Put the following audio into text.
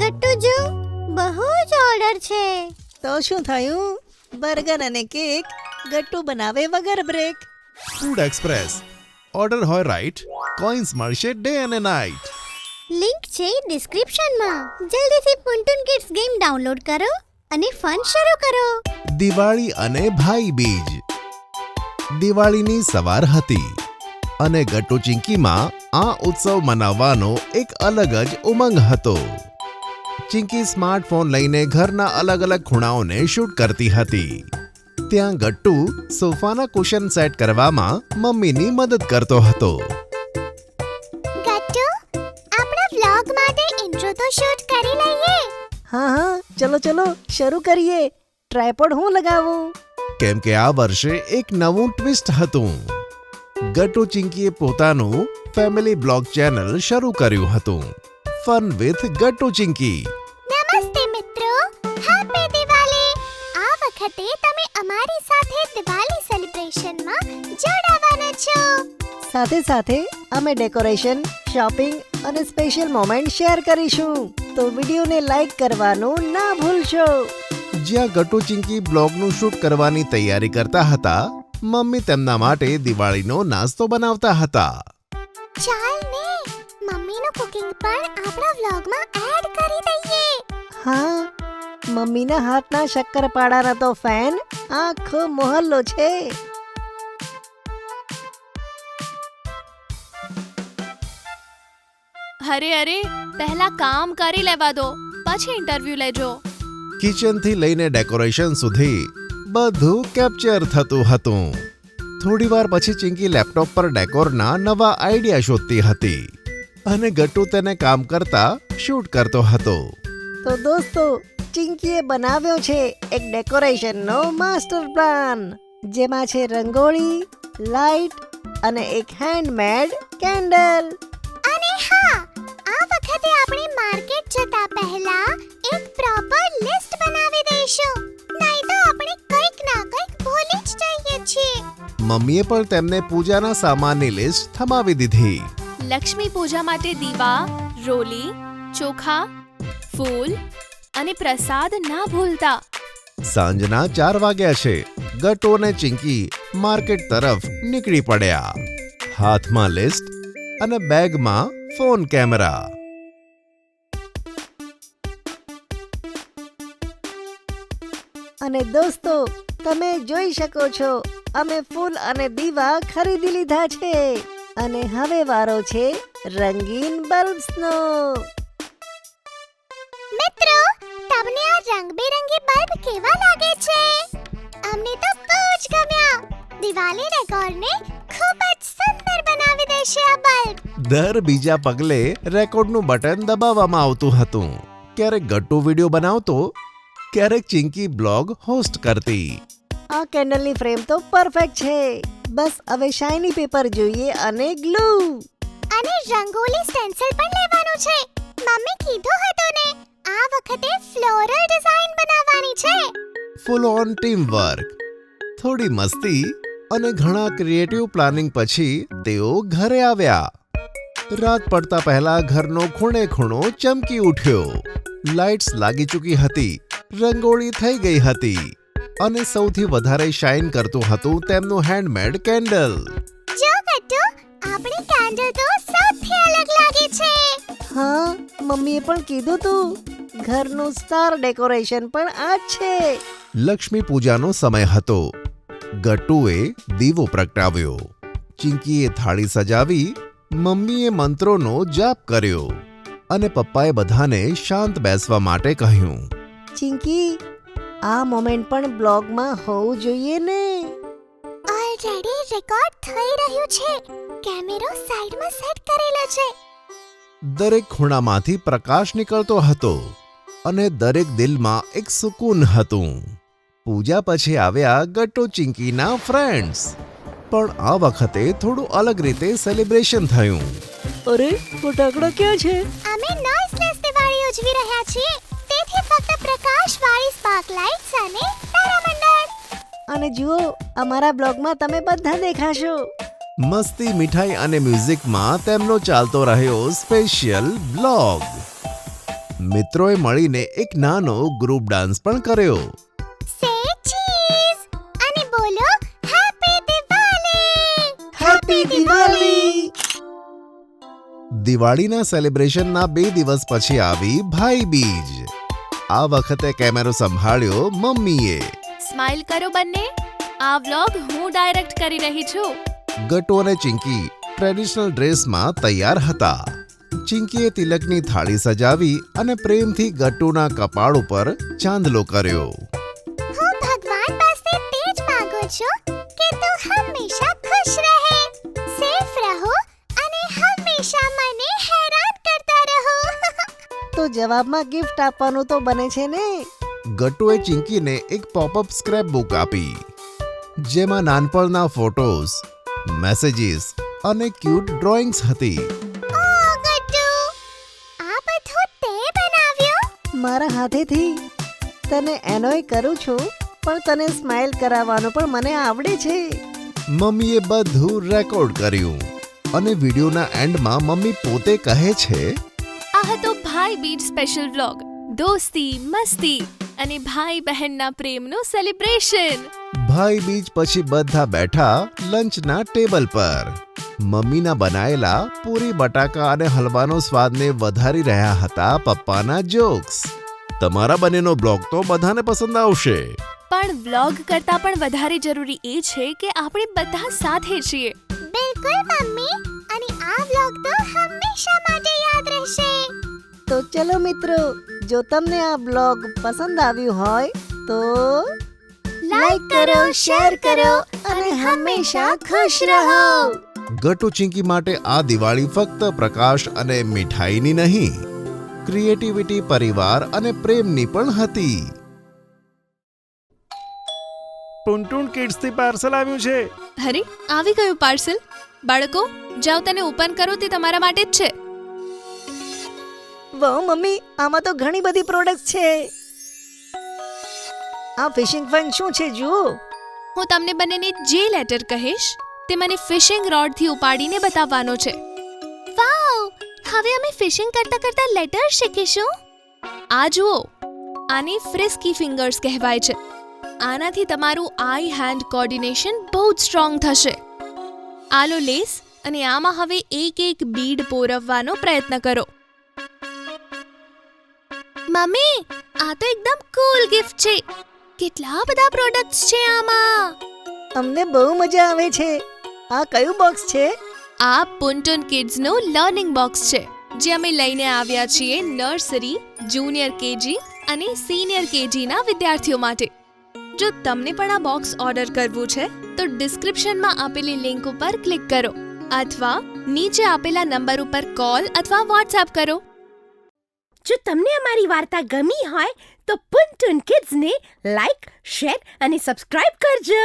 ગટ્ટુ જો બહુ જ ઓર્ડર છે. તો શું થયું? બર્ગર અને કેક ગટ્ટુ બનાવે વગર બ્રેક. Food express. ઓર્ડર હોય રાઈટ, કોઈન્સ મળશે ડે અને નાઈટ. લિંક છે ડિસ્ક્રિપ્શનમાં. જલ્દીથી પુન્ટુન કિડ્સ ગેમ ડાઉનલોડ કરો અને ફન શરૂ કરો. દિવાળી અને ભાઈ બીજ. દિવાળીની સવાર હતી અને ગટ્ટુ ચિંકીમાં આ ઉત્સવ મનાવવાનો એક અલગ જ ઉમંગ હતો. ચિંકી સ્માર્ટફોન લઈને ઘરના અલગ અલગ ખૂણાઓને શૂટ કરતી હતી. ત્યાં ગટ્ટુ સોફાના કુશન સેટ કરવામાં મમ્મીની મદદ કરતો હતો. ગટ્ટુ, આપણા વ્લોગ માટે ઇન્ટ્રો તો શૂટ કરી લઈએ. હા, ચલો શરૂ કરીએ. ટ્રાયપોડ હું લગાવું? કેમ કે આ વર્ષે એક નવું ટ્વિસ્ટ હતું. ગટ્ટુ ચિંકીએ પોતાનું ફેમિલી બ્લોગ ચેનલ શરૂ કર્યું હતું, ફન વિથ ગટ્ટુ ચિંકી. નમસ્તે મિત્રો, હેપી દિવાળી. આ વખતે તમે અમારી સાથે દિવાળી સેલિબ્રેશનમાં જોડાવાના છો. સાથે અમે ડેકોરેશન, શોપિંગ અને સ્પેશિયલ મોમેન્ટ શેર કરીશું. તો વિડીયોને લાઈક કરવાનું ના ભૂલશો. જ્યાં ગટ્ટુ ચિંકી બ્લોગનું શૂટ કરવાની તૈયારી કરતા હતા, મમ્મી તેમના માટે દિવાળીનો નાસ્તો બનાવતા હતા. ચાલ ને, મમ્મીનું કુકિંગ પણ આપણા વ્લોગમાં એડ કરી દઈએ. હા, મમ્મીના હાથના શક્કરપાડાના તો ફેન આખો મોહલ્લો છે. અરે પહેલા કામ કરી લેવા દો, પછી ઇન્ટરવ્યુ લેજો. કિચનથી લઈને ડેકોરેશન સુધી બધું કેપ્ચર થતું હતું. થોડીવાર પછી ચિંકી લેપટોપ પર ડેકોરના નવા આઈડિયા શોધતી હતી અને ગટ્ટુ તેને કામ કરતા શૂટ કરતો હતો. તો દોસ્તો, ચિંકીએ બનાવ્યો છે એક ડેકોરેશનનો માસ્ટર પ્લાન, જેમાં છે રંગોળી, લાઇટ અને એક હેન્ડમેડ કેન્ડલ. અને હા, આ વખતે આપણે માર્કેટ જતા પહેલા એક પ્રોપર લિસ્ટ બનાવી દઈશું, નહીં તો આપણે કંઈક ના કંઈક ભૂલી જ જઈએ છીએ. મમ્મીએ પણ તેમને પૂજાના સામાનની લિસ્ટ થમાવી દીધી. લક્ષ્મી પૂજા માટે દીવા, રોલી, ચોખા, ફૂલ અને પ્રસાદ ના ભૂલતા. સાંજના 4 વાગ્યા છે. ગટ્ટુ અને ચિંકી માર્કેટ તરફ નીકળી પડ્યા, હાથમાં લિસ્ટ અને બેગમાં ફોન કેમેરા. અને દોસ્તો, તમે જોઈ શકો છો, અમે ફૂલ અને દીવા ખરીદી લીધા છે અને હવે વારો છે રંગીન બલ્બ્સનો. મિત્રો, તમને આ રંગબેરંગી બલ્બ કેવા લાગે છે? અમને તો બહુ જ ગમ્યા. દિવાળી ડેકોરને ખૂબ જ સુંદર બનાવી દેશે આ બલ્બ. દર બીજા પગલે રેકોર્ડનું બટન દબાવવામાં આવતું હતું. ક્યારેક ગટ્ટુ વિડીયો બનાવતો, ક્યારેક ચિંકી બ્લોગ હોસ્ટ કરતી. આ કેન્ડલની ફ્રેમ તો પરફેક્ટ છે. બસ હવે શાઇની પેપર જોઈએ અને ગ્લુ. અને રંગોલી સ્ટેન્સિલ પણ લેવાનું છે. મમ્મી કીધું હતું ને, આ વખતે ફ્લોરલ ડિઝાઇન બનાવવાની છે. ફૂલ ઓન ટીમ વર્ક, થોડી મસ્તી અને ઘણા ક્રિએટિવ પ્લાનિંગ પછી તેઓ ઘરે આવ્યા. રાત પડતા પહેલા ઘરનો ખૂણે ખૂણો ચમકી ઉઠ્યો. લાઇટ્સ લાગી ચૂકી હતી, રંગોળી થઈ ગઈ હતી અને સૌથી વધારે શાઇન કરતું હતું તેમનું હેન્ડમેડ કેન્ડલ. જો ગટ્ટુ, આપણી કેન્ડલ તો સૌથી અલગ લાગે છે. હા, મમ્મીએ પણ કીધું તું, ઘરનું સ્ટાર ડેકોરેશન પણ આ જ છે. લક્ષ્મી પૂજાનો સમય હતો. ગટ્ટુએ દીવો પ્રગટાવ્યો, ચિંકીએ થાળી સજાવી, મમ્મીએ મંત્રોનો જાપ કર્યો અને પપ્પાએ બધાને શાંત બેસવા માટે કહ્યું. ચિંકી, આ મોમેન્ટ પણ બ્લોગમાં હોવું જોઈએ ને. ઓલરેડી રેકોર્ડ થઈ રહ્યું છે. કેમેરો સાઈડમાં સેટ કરેલો છે. દરેક ખૂણામાંથી પ્રકાશ નીકળતો હતો અને દરેક દિલમાં એક સુકૂન હતું. પૂજા પછી આવ્યા ગટ્ટુ ચિંકીના ફ્રેન્ડ્સ. પણ આ વખતે થોડું અલગ રીતે સેલિબ્રેશન થયું. અરે, ફટાકડા ક્યાં છે? અમે નોઇઝલેસ દિવાળી ઉજવી રહ્યા છીએ, તેથી ફક્ત પ્રકાશવાળી સ્પાર્કલાઇટ્સ અને તારામંડળ. અને જુઓ, અમારા બ્લોગમાં તમે બધા દેખાશો. મસ્તી, મીઠાઈ અને મ્યુઝિકમાં તેમનો ચાલતો રહ્યો સ્પેશિયલ બ્લોગ. મિત્રોએ મળીને એક નાનો ગ્રુપ ડાન્સ પણ કર્યો. સે ચીઝ અને બોલો હેપી દિવાળી. હેપી દિવાળી. દિવાળીના સેલિબ્રેશનના 2 દિવસ પછી આવી ભાઈ બીજ. આ વખતે કેમેરો સંભાળ્યો મમ્મીએ. સ્માઈલ કરો બંને. આ વ્લોગ હું ડાયરેક્ટ કરી રહી છું. ગટુ અને ચિંકી ટ્રેડિશનલ ડ્રેસમાં તૈયાર હતા. ચિંકીએ તિલકની થાળી સજાવી અને પ્રેમથી ગટ્ટુના કપાળ ઉપર ચાંદલો કર્યો. હું ભગવાન પાસે તે જ માંગુ છું કે તું હંમેશા ખુશ રહે, સેફ રહો અને હંમેશા મને હેરાન કરતા રહો. તો જવાબમાં ગિફ્ટ આપવાનું તો બને છે ને. ગટ્ટુએ ચિંકીને એક પોપઅપ સ્ક્રેપ બુક આપી, જેમાં નાનપણના ફોટોઝ, મેસેજીસ અને ક્યુટ ડ્રોઈંગ્સ હતી. ઓ ગટ્ટુ, આ બધું તે બનાવ્યું? મારા હાથેથી. તને એનોય કરું છું, પણ તને સ્માઈલ કરાવવાનું પણ મને આવડે છે. મમ્મીએ બધું રેકોર્ડ કર્યું અને વિડીયોના એન્ડમાં મમ્મી પોતે કહે છે, આ હતો ભાઈ બીજ સ્પેશિયલ વ્લોગ. દોસ્તી, મસ્તી અને ભાઈ બહેનના પ્રેમનું સેલિબ્રેશન. ભાઈ બીજ પછી બધા બેઠા લંચના ટેબલ પર. મમ્મીના બનાયેલા પૂરી, બટાકા અને હલવાનો સ્વાદને વધારી રહ્યા હતા પપ્પાના જોક્સ. તમારા બંનેનો બ્લોગ તો બધાને પસંદ આવશે. પણ વ્લોગ કરતાં પણ વધારે જરૂરી એ છે કે આપણે બધા સાથે છીએ. બિલકુલ મમ્મી, અને આ વ્લોગ તો હંમેશા માટે યાદ રહેશે. તો ચલો મિત્રો, જો તમને આ બ્લોગ પસંદ આવ્યું હોય તો લાઈક કરો, શેર કરો અને હંમેશા ખુશ રહો. ગટ્ટુ ચિંકી માટે આ દિવાળી ફક્ત પ્રકાશ અને મીઠાઈની નહીં, ક્રિએટિવિટી, પરિવાર અને પ્રેમની પણ હતી. ટુનટુન કિડ્સથી પાર્સલ આવ્યું છે. અરે, આવી ગયું પાર્સલ. બાળકો, જાઓ તેને ઓપન કરો, તે તમારા માટે જ છે. વાહ મમ્મી, આમાં તો ઘણી બધી પ્રોડક્ટ્સ છે. આ ફિશિંગ ફન શું છે જુઓ. હું તમને બંનેને જે લેટર કહીશ તે મને ફિશિંગ રોડથી ઉપાડીને બતાવવાનો છે. વાવ, હવે અમે ફિશિંગ કરતા કરતા લેટર શીખીશું. આ જુઓ, આને ફ્રિસ્કી ફિંગર્સ કહેવાય છે. આનાથી તમારું આઈ હેન્ડ કોર્ડિનેશન બહુ જ સ્ટ્રોંગ થશે. આ લો લેસ, અને આમાં હવે એક બીડ પોરવવાનો પ્રયત્ન કરો. મમ્મી, આ તો એકદમ કૂલ ગિફ્ટ છે. કેટલા બધા પ્રોડક્ટ્સ છે આમાં. અમને બહુ મજા આવે છે. આ કયું બોક્સ છે? આ પુન્ટુન કિડ્સનું લર્નિંગ બોક્સ છે, જે અમે લઈને આવ્યા છીએ નર્સરી, જુનિયર કેજી અને સિનિયર કેજીના વિદ્યાર્થીઓ માટે. જો તમને પણ આ બોક્સ ઓર્ડર કરવું છે તો ડિસ્ક્રિપ્શનમાં આપેલી લિંક ઉપર ક્લિક કરો અથવા નીચે આપેલા નંબર ઉપર કોલ અથવા વોટ્સએપ કરો. જો તમને અમારી વાર્તા ગમી હોય તો પુન્ટુન કિડ્સને લાઈક, શેર અને સબસ્ક્રાઇબ કરજો.